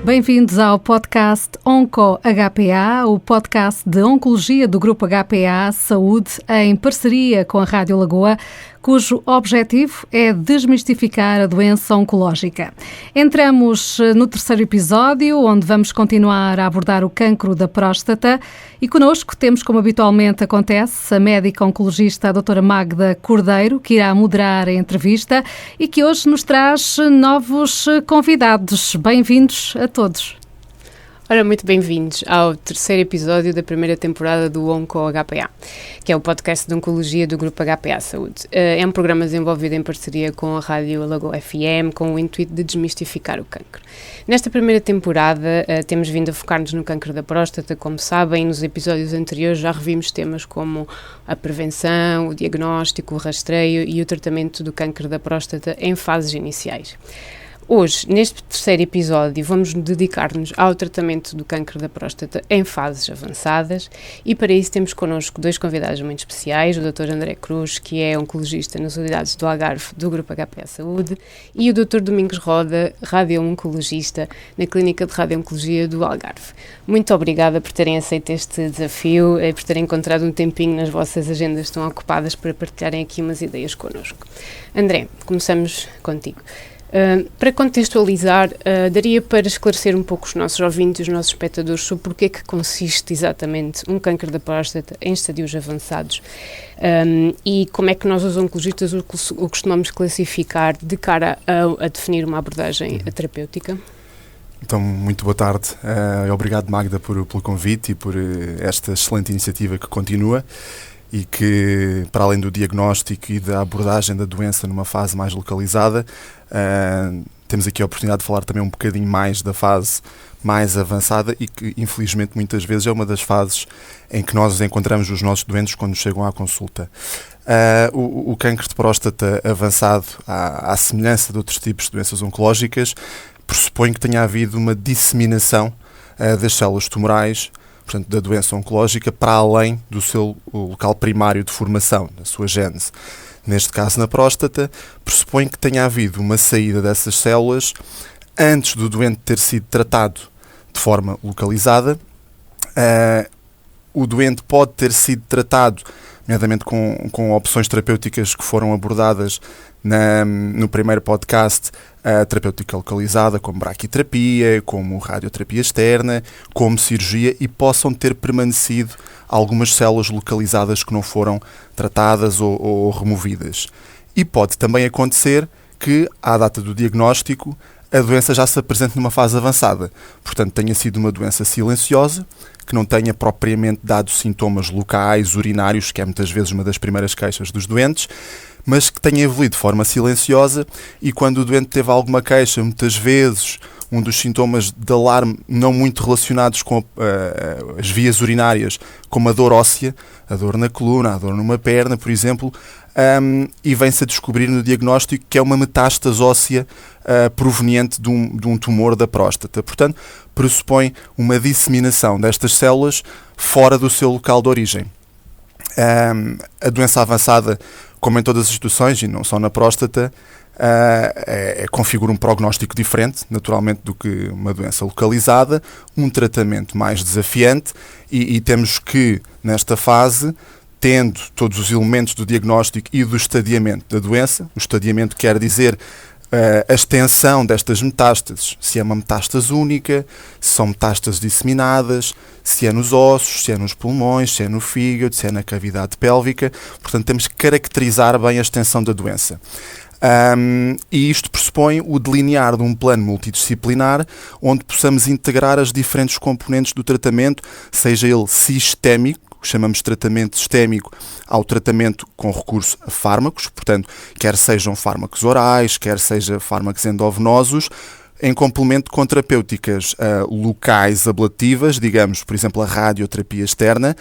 Bem-vindos ao podcast OncoHPA, o podcast de Oncologia do Grupo HPA Saúde, em parceria com a Rádio Lagoa, cujo objetivo é desmistificar a doença oncológica. Entramos no terceiro episódio, onde vamos continuar a abordar o cancro da próstata, e connosco temos, como habitualmente acontece, a médica oncologista a doutora Magda Cordeiro, que irá moderar a entrevista e que hoje nos traz novos convidados. Bem-vindos a todos. Ora, muito bem-vindos ao terceiro episódio da primeira temporada do OncoHPA, que é o podcast de Oncologia do Grupo HPA Saúde. É um programa desenvolvido em parceria com a Rádio Lagoa FM, com o intuito de desmistificar o cancro. Nesta primeira temporada, temos vindo a focar-nos no cancro da próstata. Como sabem, nos episódios anteriores já revimos temas como a prevenção, o diagnóstico, o rastreio e o tratamento do cancro da próstata em fases iniciais. Hoje, neste terceiro episódio, vamos dedicar-nos ao tratamento do cancro da próstata em fases avançadas e para isso temos connosco dois convidados muito especiais, o Dr. André Cruz, que é oncologista nas unidades do Algarve do Grupo HPA Saúde, e o Dr. Domingos Roda, radio-oncologista na Clínica de Radio-Oncologia do Algarve. Muito obrigada por terem aceito este desafio e por terem encontrado um tempinho nas vossas agendas tão ocupadas para partilharem aqui umas ideias connosco. André, começamos contigo. Para contextualizar, daria para esclarecer um pouco os nossos ouvintes e os nossos espectadores sobre porque é que consiste exatamente um cancro da próstata em estadios avançados e como é que nós, os oncologistas, o costumamos classificar de cara a definir uma abordagem terapêutica? Então, muito boa tarde. Obrigado, Magda, pelo convite e por esta excelente iniciativa que continua e que, para além do diagnóstico e da abordagem da doença numa fase mais localizada, temos aqui a oportunidade de falar também um bocadinho mais da fase mais avançada e que, infelizmente, muitas vezes é uma das fases em que nós encontramos os nossos doentes quando chegam à consulta. O cancro de próstata avançado, à semelhança de outros tipos de doenças oncológicas, pressupõe que tenha havido uma disseminação das células tumorais, portanto, da doença oncológica, para além do seu local primário de formação, da sua gênese. Neste caso, na próstata, pressupõe que tenha havido uma saída dessas células antes do doente ter sido tratado de forma localizada. O doente pode ter sido tratado, nomeadamente com opções terapêuticas que foram abordadas no primeiro podcast, a terapêutica localizada, como braquiterapia, como radioterapia externa, como cirurgia, e possam ter permanecido algumas células localizadas que não foram tratadas ou removidas. E pode também acontecer que, à data do diagnóstico, a doença já se apresente numa fase avançada. Portanto, tenha sido uma doença silenciosa, que não tenha propriamente dado sintomas locais, urinários, que é muitas vezes uma das primeiras queixas dos doentes, mas que tenha evoluído de forma silenciosa e quando o doente teve alguma queixa, muitas vezes um dos sintomas de alarme não muito relacionados com as vias urinárias, como a dor óssea, a dor na coluna, a dor numa perna, por exemplo, e vem-se a descobrir no diagnóstico que é uma metástase óssea proveniente de um tumor da próstata. Portanto, pressupõe uma disseminação destas células fora do seu local de origem. A doença avançada, como em todas as situações, e não só na próstata, configura um prognóstico diferente, naturalmente, do que uma doença localizada, um tratamento mais desafiante e temos que, nesta fase, tendo todos os elementos do diagnóstico e do estadiamento da doença, o estadiamento quer dizer a extensão destas metástases, se é uma metástase única, se são metástases disseminadas, se é nos ossos, se é nos pulmões, se é no fígado, se é na cavidade pélvica. Portanto, temos que caracterizar bem a extensão da doença. E isto pressupõe o delinear de um plano multidisciplinar onde possamos integrar as diferentes componentes do tratamento, seja ele sistémico, chamamos de tratamento sistémico ao tratamento com recurso a fármacos, portanto, quer sejam fármacos orais, quer sejam fármacos endovenosos, em complemento com terapêuticas locais ablativas, digamos, por exemplo, a radioterapia externa,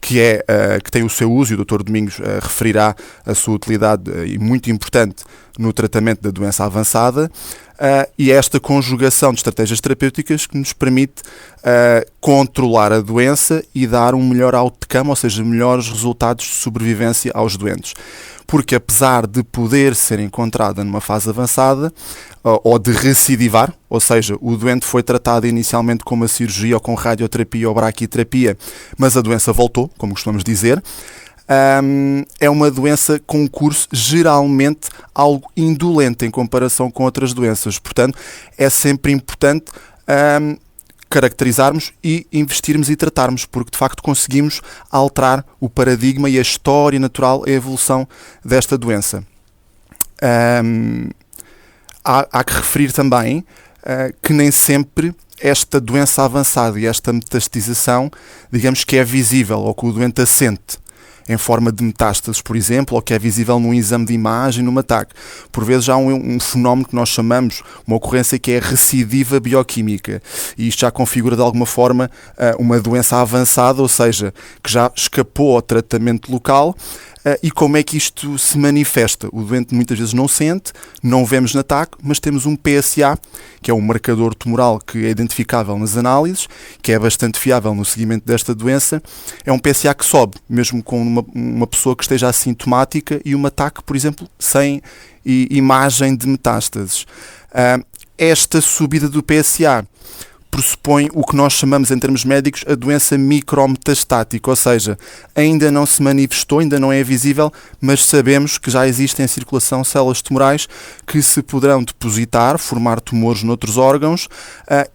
que tem o seu uso, e o Dr. Domingos referirá a sua utilidade e muito importante no tratamento da doença avançada, e esta conjugação de estratégias terapêuticas que nos permite controlar a doença e dar um melhor outcome, ou seja, melhores resultados de sobrevivência aos doentes. porque apesar de poder ser encontrada numa fase avançada ou de recidivar, ou seja, o doente foi tratado inicialmente com uma cirurgia ou com radioterapia ou braquiterapia, mas a doença voltou, como costumamos dizer, é uma doença com um curso geralmente algo indolente em comparação com outras doenças. Portanto, é sempre importante caracterizarmos e investirmos e tratarmos, porque de facto conseguimos alterar o paradigma e a história natural, a evolução desta doença. Há que referir também que nem sempre esta doença avançada e esta metastização, digamos que é visível ou que o doente assente em forma de metástases, por exemplo, ou que é visível num exame de imagem, num ataque. Por vezes há um fenómeno que nós chamamos, uma ocorrência que é recidiva bioquímica, e isto já configura de alguma forma uma doença avançada, ou seja, que já escapou ao tratamento local. E como é que isto se manifesta? O doente muitas vezes não sente, não vemos no ataque, mas temos um PSA, que é um marcador tumoral que é identificável nas análises, que é bastante fiável no seguimento desta doença. É um PSA que sobe, mesmo com uma pessoa que esteja assintomática e um ataque, por exemplo, sem imagem de metástases. Esta subida do PSA pressupõe o que nós chamamos em termos médicos a doença micrometastática, ou seja, ainda não se manifestou, ainda não é visível, mas sabemos que já existem em circulação células tumorais que se poderão depositar, formar tumores noutros órgãos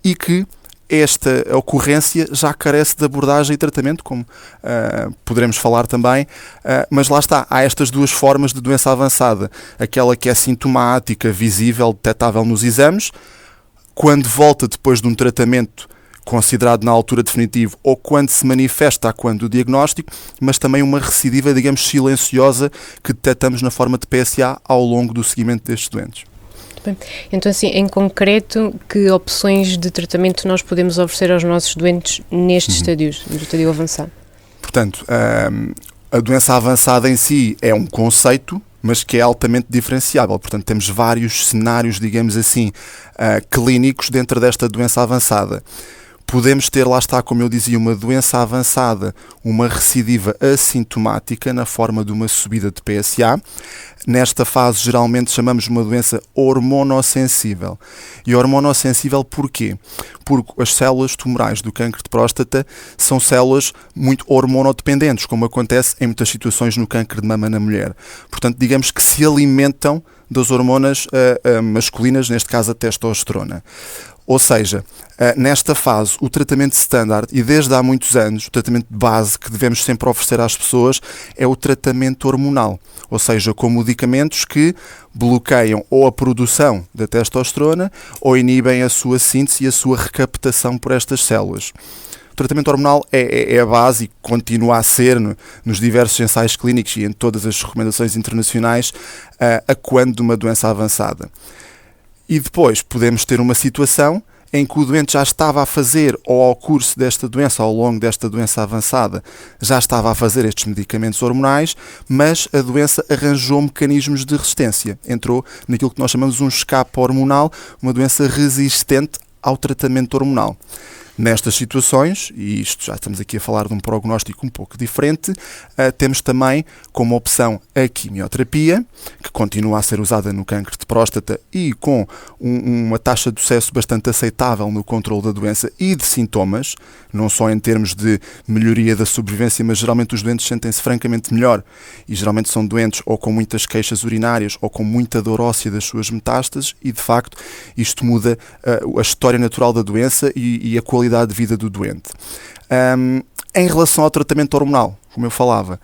e que esta ocorrência já carece de abordagem e tratamento, como poderemos falar também, mas lá está, há estas duas formas de doença avançada, aquela que é sintomática, visível, detectável nos exames, quando volta depois de um tratamento considerado na altura definitivo ou quando se manifesta quando o diagnóstico, mas também uma recidiva, digamos, silenciosa que detectamos na forma de PSA ao longo do seguimento destes doentes. Bem, então, assim, em concreto, que opções de tratamento nós podemos oferecer aos nossos doentes nestes estádios, no estádio avançado? Portanto, a doença avançada em si é um conceito, mas que é altamente diferenciável. Portanto, temos vários cenários, digamos assim, clínicos dentro desta doença avançada. Podemos ter, lá está, como eu dizia, uma doença avançada, uma recidiva assintomática na forma de uma subida de PSA. Nesta fase, geralmente, chamamos uma doença hormonossensível. E hormonossensível porquê? Porque as células tumorais do cancro de próstata são células muito hormonodependentes, como acontece em muitas situações no cancro de mama na mulher. Portanto, digamos que se alimentam das hormonas masculinas, neste caso a testosterona. Ou seja, nesta fase, o tratamento standard, e desde há muitos anos, o tratamento de base que devemos sempre oferecer às pessoas é o tratamento hormonal. Ou seja, com medicamentos que bloqueiam ou a produção da testosterona ou inibem a sua síntese e a sua recaptação por estas células. O tratamento hormonal é a base e continua a ser nos diversos ensaios clínicos e em todas as recomendações internacionais a quando de uma doença avançada. E depois podemos ter uma situação em que o doente já estava a fazer, ou ao curso desta doença, ao longo desta doença avançada, já estava a fazer estes medicamentos hormonais, mas a doença arranjou mecanismos de resistência. Entrou naquilo que nós chamamos um escape hormonal, uma doença resistente ao tratamento hormonal. Nestas situações, e isto já estamos aqui a falar de um prognóstico um pouco diferente, temos também como opção a quimioterapia, que continua a ser usada no cancro de próstata e com uma taxa de sucesso bastante aceitável no controle da doença e de sintomas, não só em termos de melhoria da sobrevivência, mas geralmente os doentes sentem-se francamente melhor e geralmente são doentes ou com muitas queixas urinárias ou com muita dor óssea das suas metástases e, de facto, isto muda a história natural da doença e a qualidade de vida do doente. Em relação ao tratamento hormonal, como eu falava,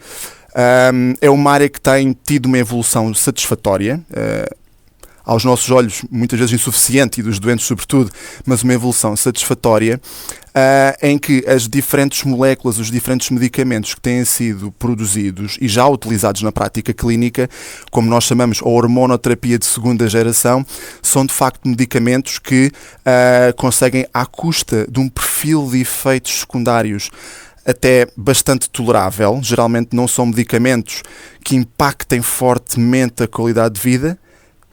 é uma área que tem tido uma evolução satisfatória, aos nossos olhos muitas vezes insuficiente e dos doentes sobretudo, mas uma evolução satisfatória, em que as diferentes moléculas, os diferentes medicamentos que têm sido produzidos e já utilizados na prática clínica, como nós chamamos a hormonoterapia de segunda geração, são de facto medicamentos que conseguem, à custa de um perfil de efeitos secundários até bastante tolerável, geralmente não são medicamentos que impactem fortemente a qualidade de vida,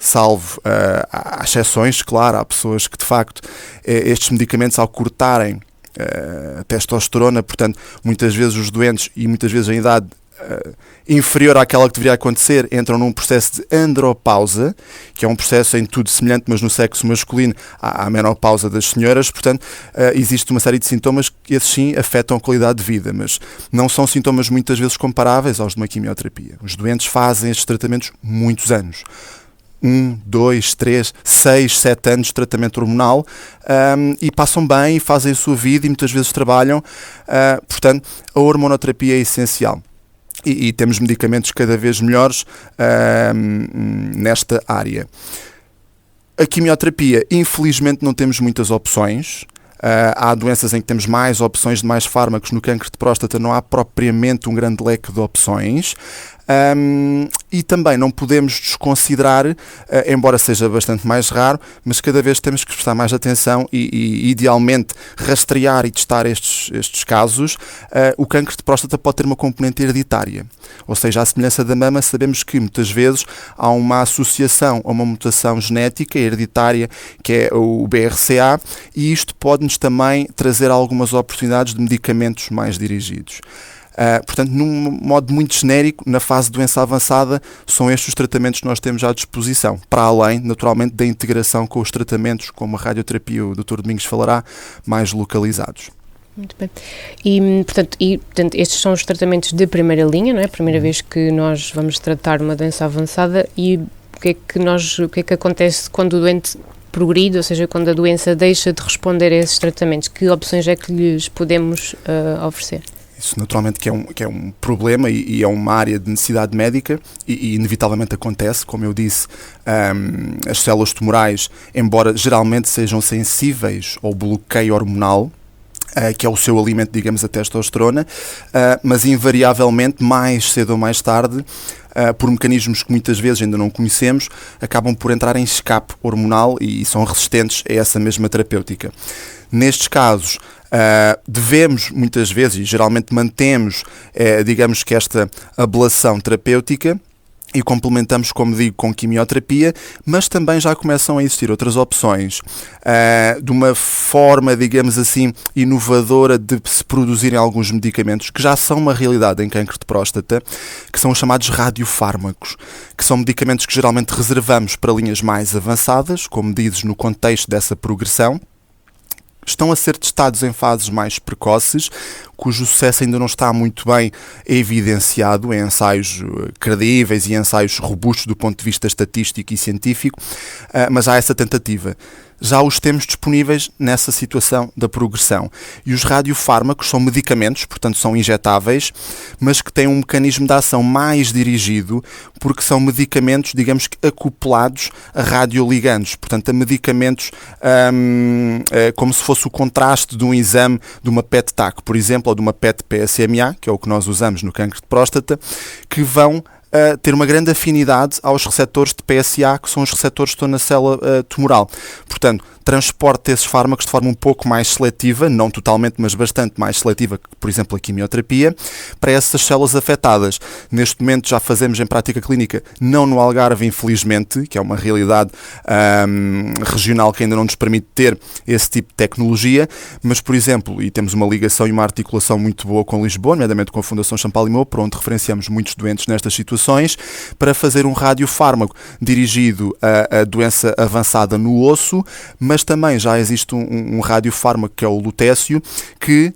salvo há exceções, claro, há pessoas que de facto estes medicamentos ao cortarem a testosterona, portanto muitas vezes os doentes e muitas vezes em idade inferior àquela que deveria acontecer, entram num processo de andropausa, que é um processo em tudo semelhante, mas no sexo masculino à menopausa das senhoras. Portanto, existe uma série de sintomas que esses sim afetam a qualidade de vida, mas não são sintomas muitas vezes comparáveis aos de uma quimioterapia. Os doentes fazem estes tratamentos muitos anos. 1, 2, 3, 6, 7 anos de tratamento hormonal, e passam bem e fazem a sua vida e muitas vezes trabalham. Portanto, a hormonoterapia é essencial. E temos medicamentos cada vez melhores nesta área. A quimioterapia, infelizmente, não temos muitas opções. Há doenças em que temos mais opções de mais fármacos. No cancro de próstata não há propriamente um grande leque de opções. E também não podemos desconsiderar, embora seja bastante mais raro, mas cada vez temos que prestar mais atenção e idealmente rastrear e testar estes casos. O cancro de próstata pode ter uma componente hereditária, ou seja, à semelhança da mama, sabemos que muitas vezes há uma associação a uma mutação genética hereditária, que é o BRCA, e isto pode-nos também trazer algumas oportunidades de medicamentos mais dirigidos. Portanto, num modo muito genérico, na fase de doença avançada, são estes os tratamentos que nós temos à disposição, para além, naturalmente, da integração com os tratamentos, como a radioterapia, o Dr. Domingos falará, mais localizados. Muito bem. E, portanto, estes são os tratamentos de primeira linha, não é? A primeira vez que nós vamos tratar uma doença avançada. E o que é que acontece quando o doente progride, ou seja, quando a doença deixa de responder a esses tratamentos? Que opções é que lhes podemos oferecer? Isso naturalmente que é um problema e é uma área de necessidade médica e inevitavelmente acontece, como eu disse, as células tumorais, embora geralmente sejam sensíveis ao bloqueio hormonal, que é o seu alimento, digamos, a testosterona, mas invariavelmente, mais cedo ou mais tarde, por mecanismos que muitas vezes ainda não conhecemos, acabam por entrar em escape hormonal e são resistentes a essa mesma terapêutica. Nestes casos, devemos muitas vezes, e geralmente mantemos, digamos que esta ablação terapêutica, e complementamos, como digo, com quimioterapia, mas também já começam a existir outras opções de uma forma, digamos assim, inovadora de se produzirem alguns medicamentos que já são uma realidade em cancro de próstata, que são os chamados radiofármacos, que são medicamentos que geralmente reservamos para linhas mais avançadas, como dizes, no contexto dessa progressão. Estão a ser testados em fases mais precoces, cujo sucesso ainda não está muito bem evidenciado em ensaios credíveis e ensaios robustos do ponto de vista estatístico e científico, mas há essa tentativa. Já os temos disponíveis nessa situação da progressão. E os radiofármacos são medicamentos, portanto são injetáveis, mas que têm um mecanismo de ação mais dirigido, porque são medicamentos, digamos que acoplados a radioligandos, portanto a medicamentos como se fosse o contraste de um exame de uma PET-TAC, por exemplo, ou de uma PET-PSMA, que é o que nós usamos no cancro de próstata, que vão ter uma grande afinidade aos receptores de PSA, que são os receptores que estão na célula tumoral. Portanto, transporte esses fármacos de forma um pouco mais seletiva, não totalmente, mas bastante mais seletiva que, por exemplo, a quimioterapia, para essas células afetadas. Neste momento já fazemos em prática clínica, não no Algarve, infelizmente, que é uma realidade regional que ainda não nos permite ter esse tipo de tecnologia, mas, por exemplo, e temos uma ligação e uma articulação muito boa com Lisboa, nomeadamente com a Fundação Champalimau, para onde referenciamos muitos doentes nestas situações, para fazer um radiofármaco dirigido a doença avançada no osso, mas também já existe um radiofármaco que é o lutécio, que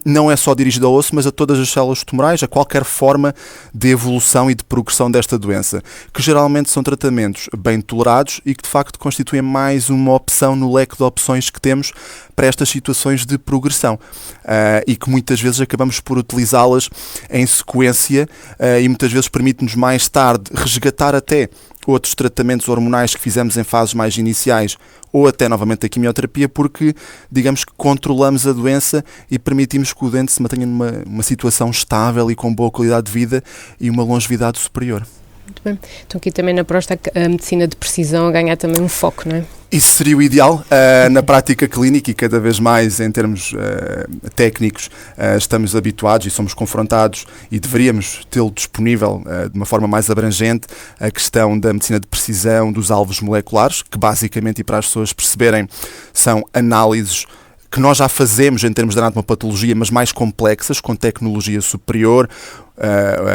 não é só dirigido ao osso, mas a todas as células tumorais, a qualquer forma de evolução e de progressão desta doença, que geralmente são tratamentos bem tolerados e que de facto constituem mais uma opção no leque de opções que temos para estas situações de progressão, e que muitas vezes acabamos por utilizá-las em sequência, e muitas vezes permite-nos mais tarde resgatar até outros tratamentos hormonais que fizemos em fases mais iniciais ou até novamente a quimioterapia, porque digamos que controlamos a doença e permitimos que o doente se mantenha numa situação estável e com boa qualidade de vida e uma longevidade superior. Muito bem. Então aqui também na próstata a medicina de precisão ganha também um foco, não é? Isso seria o ideal na prática clínica e cada vez mais em termos técnicos estamos habituados e somos confrontados e deveríamos tê-lo disponível de uma forma mais abrangente a questão da medicina de precisão dos alvos moleculares, que basicamente, e para as pessoas perceberem, são análises que nós já fazemos em termos de anatomopatologia, mas mais complexas, com tecnologia superior,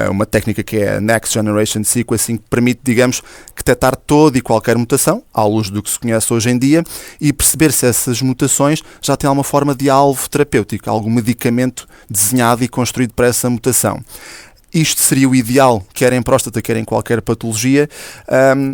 uma técnica que é a Next Generation Sequencing, que permite, digamos, detectar toda e qualquer mutação, à luz do que se conhece hoje em dia, e perceber se essas mutações já têm alguma forma de alvo terapêutico, algum medicamento desenhado e construído para essa mutação. Isto seria o ideal, quer em próstata, quer em qualquer patologia,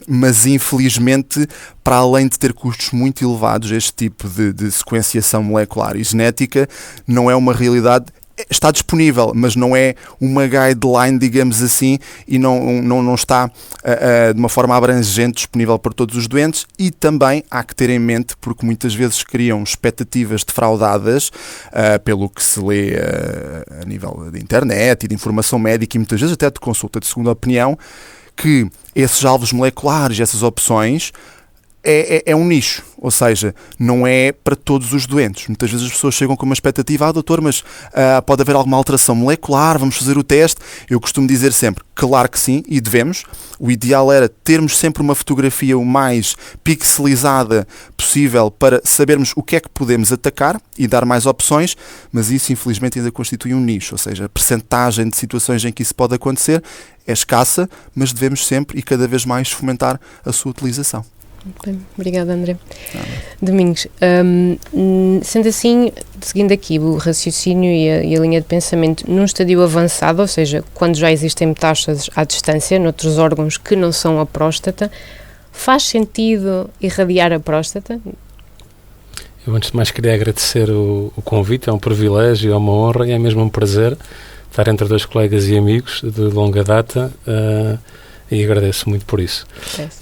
mas infelizmente, para além de ter custos muito elevados, este tipo de sequenciação molecular e genética não é uma realidade. Está disponível, mas não é uma guideline, digamos assim, e não está de uma forma abrangente disponível para todos os doentes. E também há que ter em mente, porque muitas vezes criam expectativas defraudadas pelo que se lê a nível de internet e de informação médica e muitas vezes até de consulta de segunda opinião, que esses alvos moleculares, essas opções, é um nicho, ou seja, não é para todos os doentes. Muitas vezes as pessoas chegam com uma expectativa, doutor, mas pode haver alguma alteração molecular, vamos fazer o teste. Eu costumo dizer sempre, claro que sim, e devemos. O ideal era termos sempre uma fotografia o mais pixelizada possível para sabermos o que é que podemos atacar e dar mais opções, mas isso infelizmente ainda constitui um nicho, ou seja, a percentagem de situações em que isso pode acontecer é escassa, mas devemos sempre e cada vez mais fomentar a sua utilização. Bem, obrigada, André. Domingos, sendo assim, seguindo aqui o raciocínio e a linha de pensamento, num estadio avançado, ou seja, quando já existem metástases à distância, noutros órgãos que não são a próstata, faz sentido irradiar a próstata? Eu antes de mais queria agradecer o convite, é um privilégio, é uma honra e é mesmo um prazer estar entre dois colegas e amigos de longa data, e agradeço muito por isso.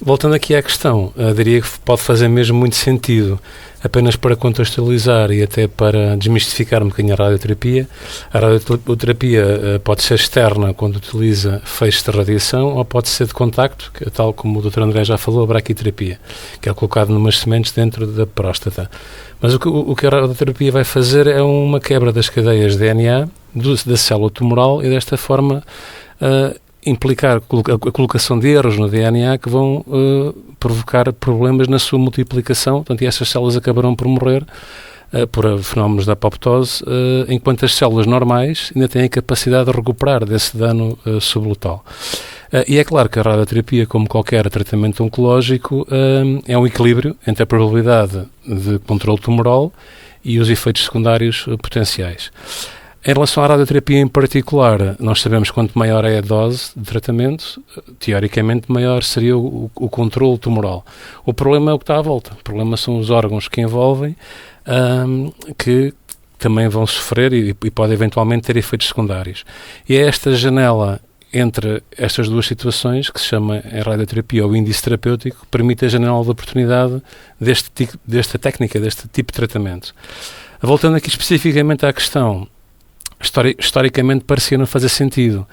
Voltando aqui à questão, diria que pode fazer mesmo muito sentido, apenas para contextualizar e até para desmistificar um bocadinho a radioterapia. A radioterapia pode ser externa quando utiliza feixes de radiação ou pode ser de contacto, que, tal como o Dr. André já falou, a braquiterapia, que é colocado numas sementes dentro da próstata. Mas o que a radioterapia vai fazer é uma quebra das cadeias de DNA da célula tumoral e desta forma implicar a colocação de erros no DNA que vão provocar problemas na sua multiplicação, portanto, e essas células acabarão por morrer por fenómenos da apoptose, enquanto as células normais ainda têm a capacidade de recuperar desse dano subletal. E é claro que a radioterapia, como qualquer tratamento oncológico, é um equilíbrio entre a probabilidade de controle tumoral e os efeitos secundários potenciais. Em relação à radioterapia em particular, nós sabemos que quanto maior é a dose de tratamento, teoricamente maior seria o controle tumoral. O problema é o que está à volta. O problema são os órgãos que envolvem, que também vão sofrer e podem eventualmente ter efeitos secundários. E é esta janela entre estas duas situações, que se chama em radioterapia o índice terapêutico, que permite a janela de oportunidade desta técnica, deste tipo de tratamento. Voltando aqui especificamente à questão, historicamente parecia não fazer sentido.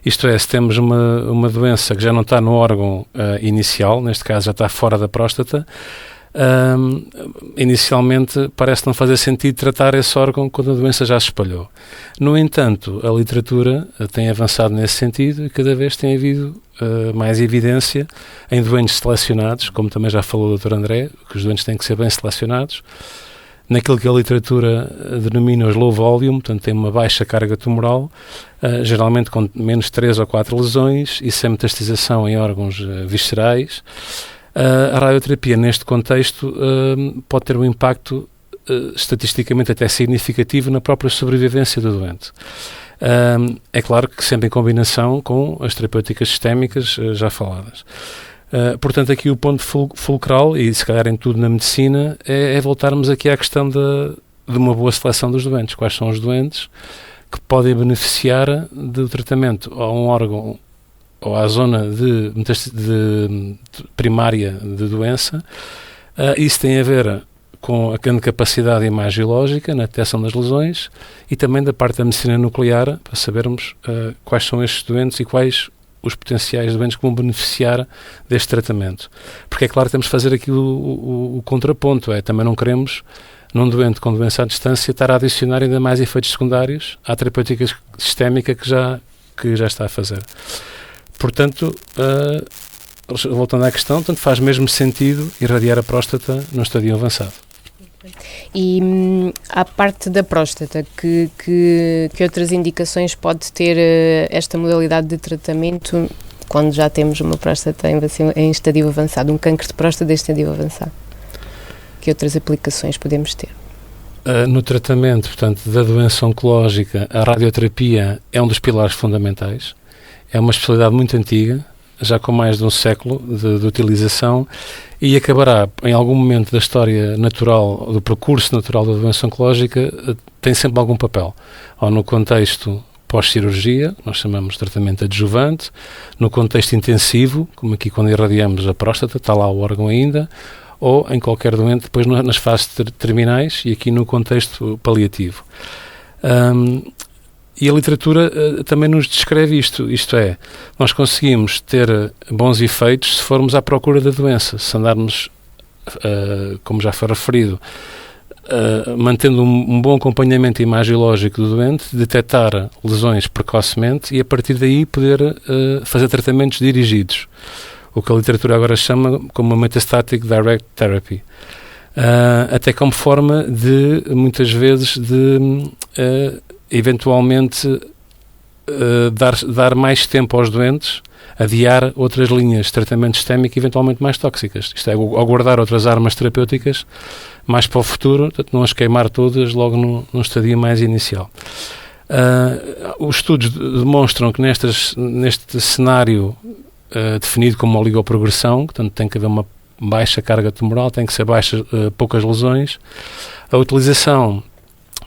Isto é, se temos uma doença que já não está no órgão inicial, neste caso já está fora da próstata, inicialmente parece não fazer sentido tratar esse órgão quando a doença já se espalhou. No entanto, a literatura tem avançado nesse sentido e cada vez tem havido mais evidência em doentes selecionados, como também já falou o Dr. André, que os doentes têm que ser bem selecionados, naquilo que a literatura denomina os low volume, portanto tem uma baixa carga tumoral, geralmente com menos 3 ou 4 lesões e sem metastização em órgãos viscerais. A radioterapia neste contexto pode ter um impacto estatisticamente até significativo na própria sobrevivência do doente. É claro que sempre em combinação com as terapêuticas sistémicas já faladas. Portanto, aqui o ponto fulcral, e se calhar em tudo na medicina, é voltarmos aqui à questão de uma boa seleção dos doentes. Quais são os doentes que podem beneficiar do tratamento a um órgão ou à zona de primária de doença. Isso tem a ver com a grande capacidade imagiológica na detecção das lesões e também da parte da medicina nuclear, para sabermos quais são estes doentes e quais os potenciais doentes que vão beneficiar deste tratamento. Porque é claro que temos de fazer aqui o contraponto, também não queremos, num doente com doença à distância, estar a adicionar ainda mais efeitos secundários à terapêutica sistémica que já está a fazer. Portanto, voltando à questão, tanto faz mesmo sentido irradiar a próstata no estadio avançado. E à parte da próstata, que outras indicações pode ter esta modalidade de tratamento quando já temos uma próstata em estadio avançado, um cancro de próstata em estadio avançado? Que outras aplicações podemos ter? No tratamento, portanto, da doença oncológica, a radioterapia é um dos pilares fundamentais. É uma especialidade muito antiga, já com mais de um século de utilização, e acabará, em algum momento da história natural, do percurso natural da doença oncológica, tem sempre algum papel. Ou no contexto pós-cirurgia, nós chamamos de tratamento adjuvante, no contexto intensivo, como aqui quando irradiamos a próstata, está lá o órgão ainda, ou em qualquer doente, depois nas fases terminais, e aqui no contexto paliativo. E a literatura também nos descreve isto é, nós conseguimos ter bons efeitos se formos à procura da doença, se andarmos, como já foi referido, mantendo um bom acompanhamento imagiológico do doente, detectar lesões precocemente e a partir daí poder fazer tratamentos dirigidos, o que a literatura agora chama como Metastatic Direct Therapy. Até como forma de, muitas vezes, de eventualmente dar mais tempo aos doentes, adiar outras linhas de tratamento sistémico eventualmente mais tóxicas. Isto é, aguardar outras armas terapêuticas mais para o futuro, portanto, não as queimar todas logo num estadio mais inicial. Os estudos demonstram que neste cenário definido como oligoprogressão, portanto tem que haver uma baixa carga tumoral, tem que ser poucas lesões, a utilização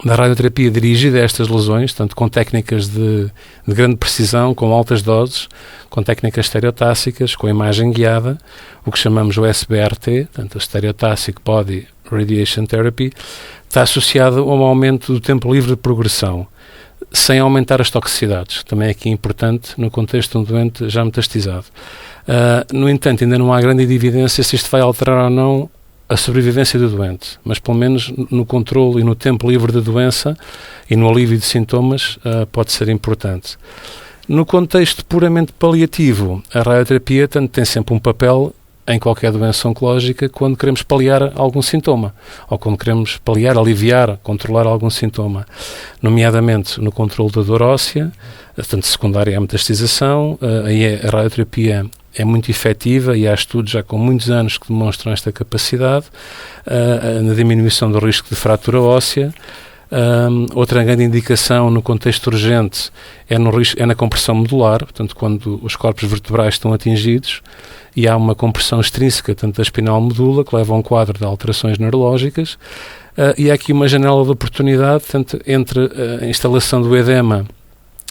da radioterapia dirigida a estas lesões, tanto com técnicas de grande precisão, com altas doses, com técnicas estereotáxicas, com imagem guiada, o que chamamos o SBRT, portanto, a Stereotactic Body Radiation Therapy, está associado a um aumento do tempo livre de progressão, sem aumentar as toxicidades, também é aqui importante no contexto de um doente já metastizado. No entanto, ainda não há grande evidência se isto vai alterar ou não a sobrevivência do doente, mas pelo menos no controle e no tempo livre da doença e no alívio de sintomas pode ser importante. No contexto puramente paliativo, a radioterapia tem sempre um papel em qualquer doença oncológica quando queremos paliar algum sintoma, ou quando queremos paliar, aliviar, controlar algum sintoma, nomeadamente no controle da dor óssea, tanto secundária à metastização, aí a radioterapia é muito efetiva e há estudos já com muitos anos que demonstram esta capacidade na diminuição do risco de fratura óssea. Outra grande indicação no contexto urgente é na compressão medular, portanto, quando os corpos vertebrais estão atingidos e há uma compressão extrínseca, tanto da espinal medula, que leva a um quadro de alterações neurológicas, e há aqui uma janela de oportunidade, tanto entre a instalação do edema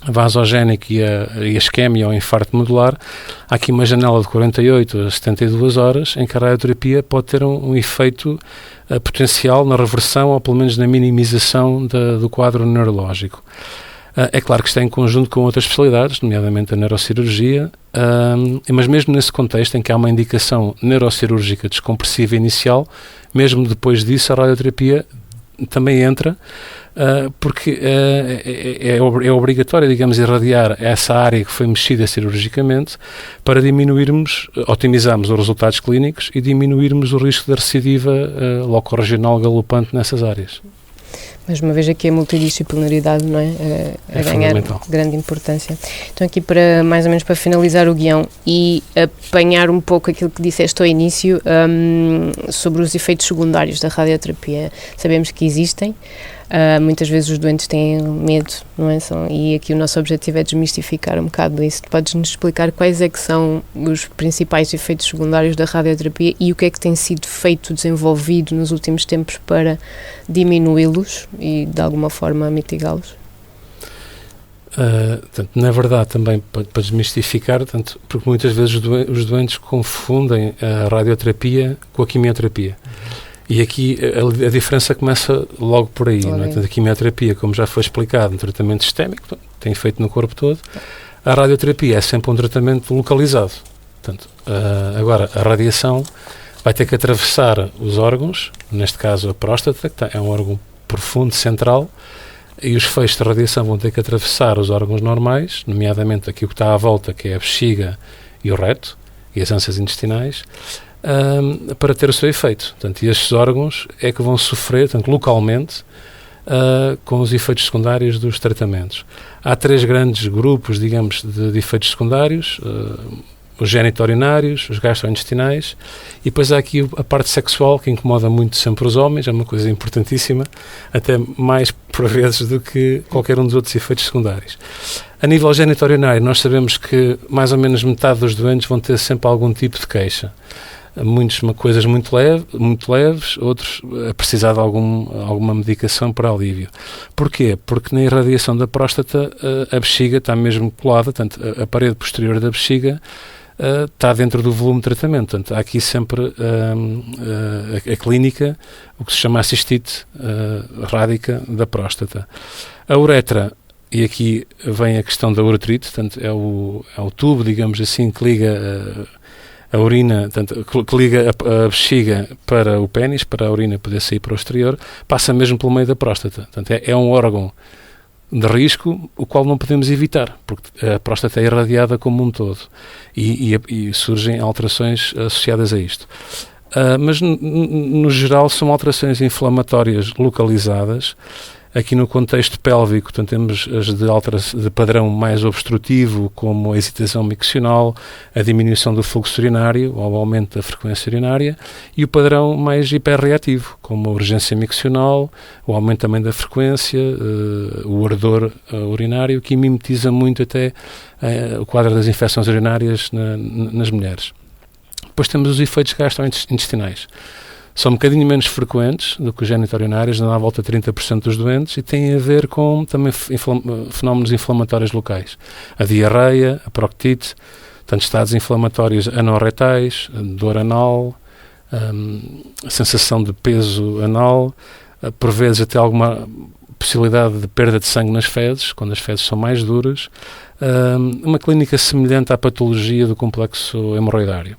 vasogénico e a isquemia ou infarto medular, há aqui uma janela de 48 a 72 horas em que a radioterapia pode ter um efeito potencial na reversão ou pelo menos na minimização do quadro neurológico. É claro que está em conjunto com outras especialidades, nomeadamente a neurocirurgia, mas mesmo nesse contexto em que há uma indicação neurocirúrgica descompressiva inicial, mesmo depois disso a radioterapia também entra, porque é obrigatório, digamos, irradiar essa área que foi mexida cirurgicamente para otimizarmos os resultados clínicos e diminuirmos o risco de recidiva locorregional galopante nessas áreas. Mais uma vez aqui a multidisciplinaridade, não é? A ganhar grande importância. Então aqui mais ou menos para finalizar o guião e apanhar um pouco aquilo que disseste ao início sobre os efeitos secundários da radioterapia. Sabemos que existem, muitas vezes os doentes têm medo, não é? E aqui o nosso objetivo é desmistificar um bocado isso. Podes-nos explicar quais é que são os principais efeitos secundários da radioterapia e o que é que tem sido feito, desenvolvido nos últimos tempos para diminuí-los e de alguma forma mitigá-los? Na verdade também para desmistificar, porque muitas vezes os doentes confundem a radioterapia com a quimioterapia. E aqui a diferença começa logo por aí, não é? Portanto, a quimioterapia, como já foi explicado, um tratamento sistémico, tem efeito no corpo todo. A radioterapia é sempre um tratamento localizado. Portanto, agora, a radiação vai ter que atravessar os órgãos, neste caso a próstata, que é um órgão profundo, central, e os feixes de radiação vão ter que atravessar os órgãos normais, nomeadamente aquilo que está à volta, que é a bexiga e o reto, e as ânsias intestinais, para ter o seu efeito. Portanto, e estes órgãos é que vão sofrer, portanto, localmente, com os efeitos secundários dos tratamentos. Há 3 grandes grupos, digamos, de efeitos secundários, os geniturinários, os gastrointestinais, e depois há aqui a parte sexual, que incomoda muito sempre os homens, é uma coisa importantíssima, até mais por vezes do que qualquer um dos outros efeitos secundários. A nível geniturinário, nós sabemos que mais ou menos metade dos doentes vão ter sempre algum tipo de queixa. Muitos coisas muito leves, outros a precisar de alguma medicação para alívio. Porquê? Porque na irradiação da próstata a bexiga está mesmo colada, portanto a parede posterior da bexiga está dentro do volume de tratamento. Portanto, há aqui sempre a clínica, o que se chama a cistite rádica da próstata. A uretra, e aqui vem a questão da uretrite, portanto é o tubo, digamos assim, que liga a urina, portanto, que liga a bexiga para o pénis, para a urina poder sair para o exterior, passa mesmo pelo meio da próstata. Portanto, é um órgão de risco, o qual não podemos evitar, porque a próstata é irradiada como um todo e surgem alterações associadas a isto. Mas, no geral, são alterações inflamatórias localizadas. Aqui no contexto pélvico, portanto, temos as de padrão mais obstrutivo, como a excitação miccional, a diminuição do fluxo urinário, ou o aumento da frequência urinária, e o padrão mais hiperreativo, como a urgência miccional, o aumento também da frequência, o ardor urinário, que mimetiza muito até o quadro das infecções urinárias nas mulheres. Depois temos os efeitos gastrointestinais. São um bocadinho menos frequentes do que os geniturinários, dão à volta de 30% dos doentes, e têm a ver com também fenómenos inflamatórios locais. A diarreia, a proctite, tanto estados inflamatórios anorretais, dor anal, a sensação de peso anal, por vezes até alguma possibilidade de perda de sangue nas fezes, quando as fezes são mais duras, uma clínica semelhante à patologia do complexo hemorroidário.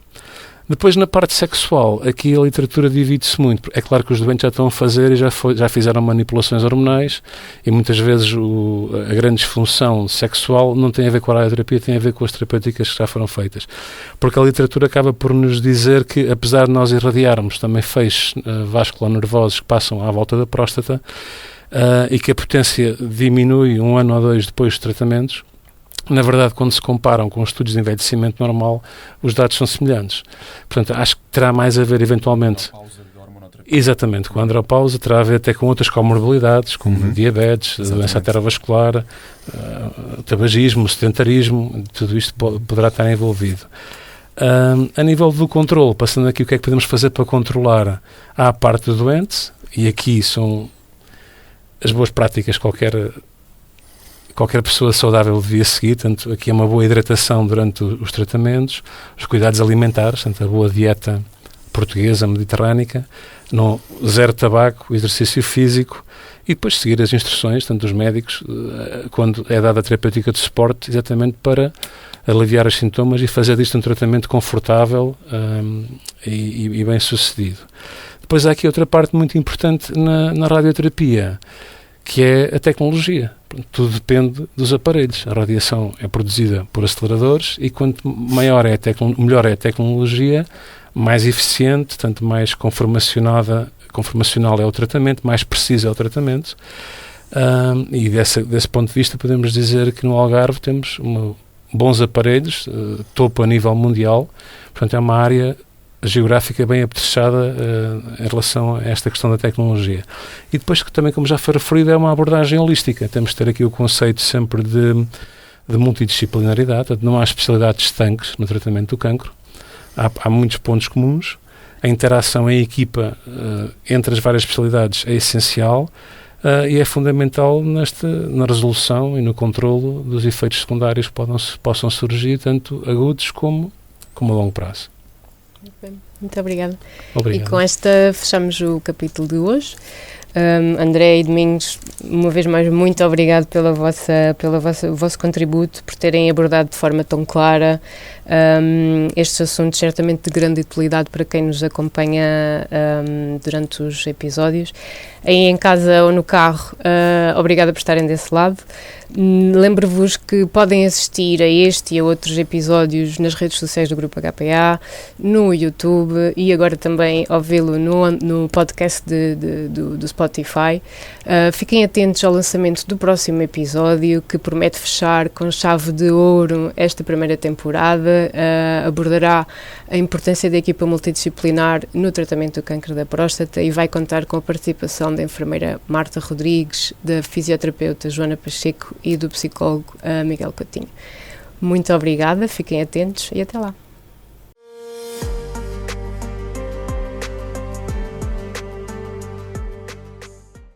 Depois, na parte sexual, aqui a literatura divide-se muito. É claro que os doentes já estão a fazer e já fizeram manipulações hormonais, e muitas vezes a grande disfunção sexual não tem a ver com a radioterapia, tem a ver com as terapêuticas que já foram feitas. Porque a literatura acaba por nos dizer que, apesar de nós irradiarmos também feixes vasculonervosos que passam à volta da próstata, e que a potência diminui 1 ano ou 2 depois dos tratamentos, na verdade, quando se comparam com os estudos de envelhecimento normal, os dados são semelhantes. Portanto, acho que terá mais a ver, eventualmente... Exatamente, com a andropausa, terá a ver até com outras comorbilidades, como diabetes, doença arteriovascular, tabagismo, sedentarismo, tudo isto poderá estar envolvido. A nível do controle, passando aqui o que é que podemos fazer para controlar a parte do doente, e aqui são as boas práticas qualquer pessoa saudável devia seguir. Tanto aqui é uma boa hidratação durante os tratamentos, os cuidados alimentares, tanto a boa dieta portuguesa, mediterrânica, zero tabaco, exercício físico, e depois seguir as instruções, tanto dos médicos, quando é dada a terapêutica de suporte, exatamente para aliviar os sintomas e fazer disto um tratamento confortável e bem sucedido. Depois há aqui outra parte muito importante na radioterapia, que é a tecnologia. Tudo depende dos aparelhos. A radiação é produzida por aceleradores, e quanto melhor é a tecnologia, mais eficiente, tanto mais conformacional é o tratamento, mais preciso é o tratamento. E desse ponto de vista podemos dizer que no Algarve temos bons aparelhos, topo a nível mundial. Portanto, é uma área geográfica bem apetrechada em relação a esta questão da tecnologia. E depois, que também, como já foi referido, é uma abordagem holística. Temos de ter aqui o conceito sempre de multidisciplinaridade. Portanto, não há especialidades estanques no tratamento do cancro. Há muitos pontos comuns. A interação em equipa entre as várias especialidades é essencial, e é fundamental na resolução e no controlo dos efeitos secundários que possam surgir, tanto agudos como a longo prazo. Muito obrigada. Obrigado. E com esta fechamos o capítulo de hoje. André e Domingos, uma vez mais, muito obrigado pelo vosso contributo, por terem abordado de forma tão clara estes assuntos, certamente de grande utilidade para quem nos acompanha durante os episódios. Aí em casa ou no carro, obrigada por estarem desse lado. Lembro-vos que podem assistir a este e a outros episódios nas redes sociais do Grupo HPA, no YouTube e agora também ouvi-lo no podcast do Spotify. Fiquem atentos ao lançamento do próximo episódio, que promete fechar com chave de ouro esta primeira temporada. Abordará a importância da equipa multidisciplinar no tratamento do cancro da próstata e vai contar com a participação da enfermeira Marta Rodrigues, da fisioterapeuta Joana Pacheco e do psicólogo Miguel Coutinho. Muito obrigada, fiquem atentos e até lá.